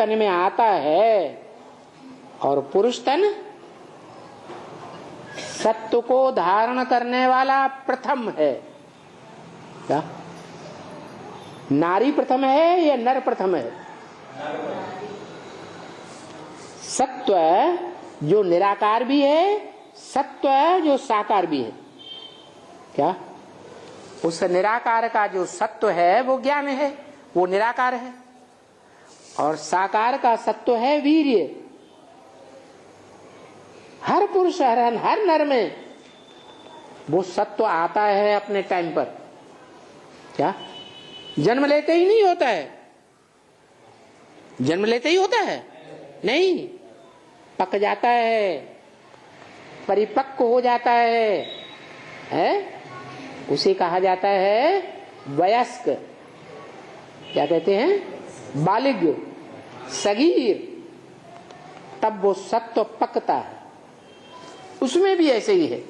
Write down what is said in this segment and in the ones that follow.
तन में आता है और पुरुष तन सत्व को धारण करने वाला प्रथम है। क्या नारी प्रथम है या नर प्रथम है? सत्व जो निराकार भी है, सत्व जो साकार भी है। क्या उस निराकार का जो सत्व है वो ज्ञान है, वो निराकार है, और साकार का सत्व है वीर्य। हर पुरुष हर नर में वो सत्व आता है अपने टाइम पर। क्या जन्म लेते ही नहीं होता है? जन्म लेते ही होता है? नहीं, पक जाता है, परिपक्व हो जाता है? उसे कहा जाता है वयस्क। क्या कहते हैं? बालिग, सगीर। तब वो सत्व पकता है। उसमें भी ऐसे ही है।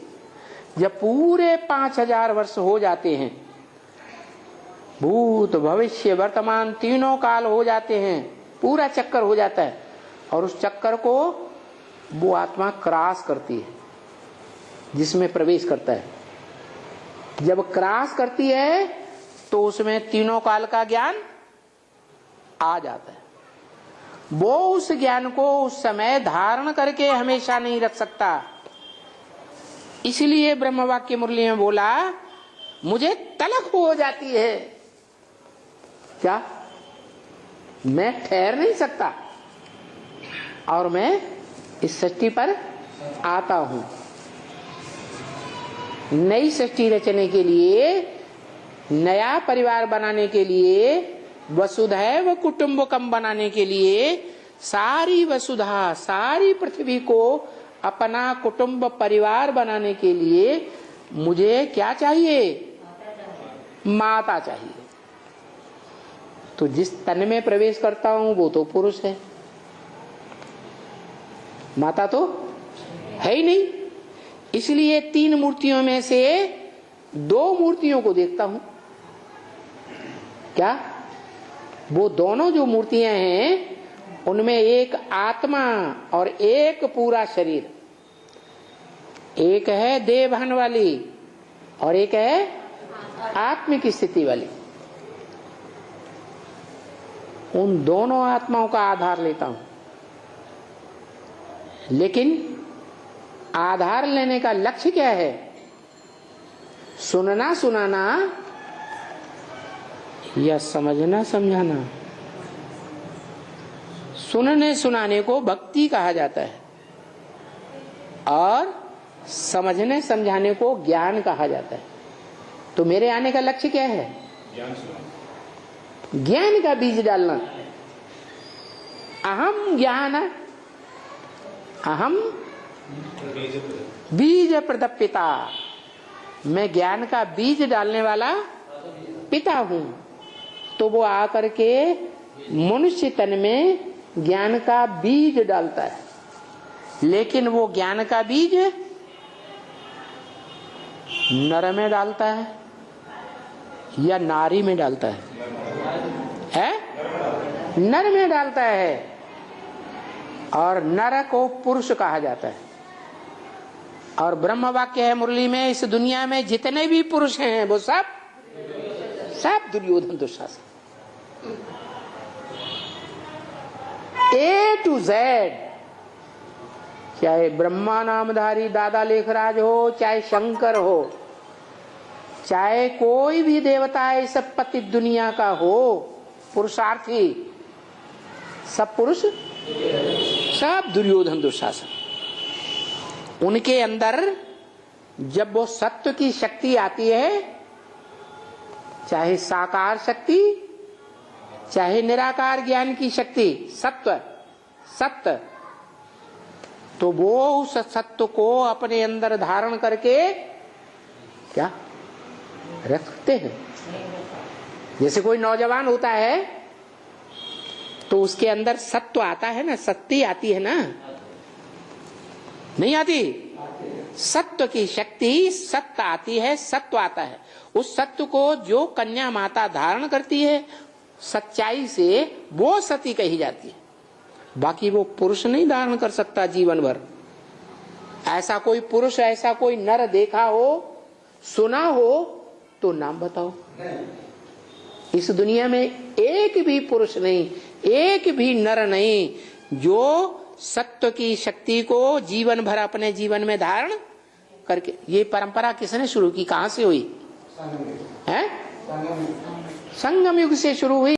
जब पूरे 5000 वर्ष हो जाते हैं, भूत भविष्य वर्तमान तीनों काल हो जाते हैं, पूरा चक्कर हो जाता है, और उस चक्कर को वो आत्मा क्रॉस करती है, जिसमें प्रवेश करता है। जब क्रॉस करती है तो उसमें तीनों काल का ज्ञान आ जाता है। वो उस ज्ञान को उस समय धारण करके हमेशा नहीं रख सकता। इसलिए ब्रह्म वाक्य मुरली में बोला, मुझे तलक हो जाती है। क्या मैं ठहर नहीं सकता, और मैं इस सृष्टि पर आता हूं। नई सृष्टि रचने के लिए, नया परिवार बनाने के लिए, वसुधैव कुटुंबकम बनाने के लिए, सारी वसुधा सारी पृथ्वी को अपना कुटुंब परिवार बनाने के लिए मुझे क्या चाहिए? माता चाहिए। तो जिस तन में प्रवेश करता हूं वो तो पुरुष है, माता तो है ही नहीं। इसलिए 3 मूर्तियों में से 2 मूर्तियों को देखता हूं। क्या वो दोनों जो मूर्तियां हैं उनमें एक आत्मा और एक पूरा शरीर, एक है देवहन वाली और एक है आत्मिक स्थिति वाली। उन दोनों आत्माओं का आधार लेता हूं, लेकिन आधार लेने का लक्ष्य क्या है? सुनना सुनाना या समझना समझाना? सुनने सुनाने को भक्ति कहा जाता है, और समझने समझाने को ज्ञान कहा जाता है। तो मेरे आने का लक्ष्य क्या है? ज्ञान का बीज डालना। अहम ज्ञान, अहम बीज प्रदपिता। मैं ज्ञान का बीज डालने वाला पिता हूं। तो वो आकर के मनुष्य तन में ज्ञान का बीज डालता है, लेकिन वो ज्ञान का बीज नर में डालता है या नारी में डालता है? नर में डालता है, और नर को पुरुष कहा जाता है। और ब्रह्म वाक्य है मुरली में, इस दुनिया में जितने भी पुरुष हैं वो सब Duryodhan Dushasan, A to Z। चाहे ब्रह्मा नामधारी दादा लेखराज हो, चाहे शंकर हो, चाहे कोई भी देवता इस पति दुनिया का हो, पुरुषार्थी, सब पुरुष, सब दुर्योधन दुशासन। उनके अंदर जब वो सत्व की शक्ति आती है, चाहे साकार शक्ति चाहे निराकार ज्ञान की शक्ति, सत्य, तो वो उस सत्व को अपने अंदर धारण करके क्या रखते हैं। जैसे कोई नौजवान होता है तो उसके अंदर सत्व आता है ना, शक्ति आती है ना, नहीं आती? सत्व की शक्ति, सत्य आती है, सत्व आता है। उस सत्व को जो कन्या माता धारण करती है सच्चाई से, वो सती कही जाती है। बाकी वो पुरुष नहीं धारण कर सकता जीवन भर। ऐसा कोई पुरुष, ऐसा कोई नर देखा हो, सुना हो तो नाम बताओ। इस दुनिया में एक भी पुरुष नहीं, एक भी नर नहीं जो सत्व की शक्ति को जीवन भर अपने जीवन में धारण करके। ये परंपरा किसने शुरू की, कहां से हुई है? संगम युग से शुरू हुई।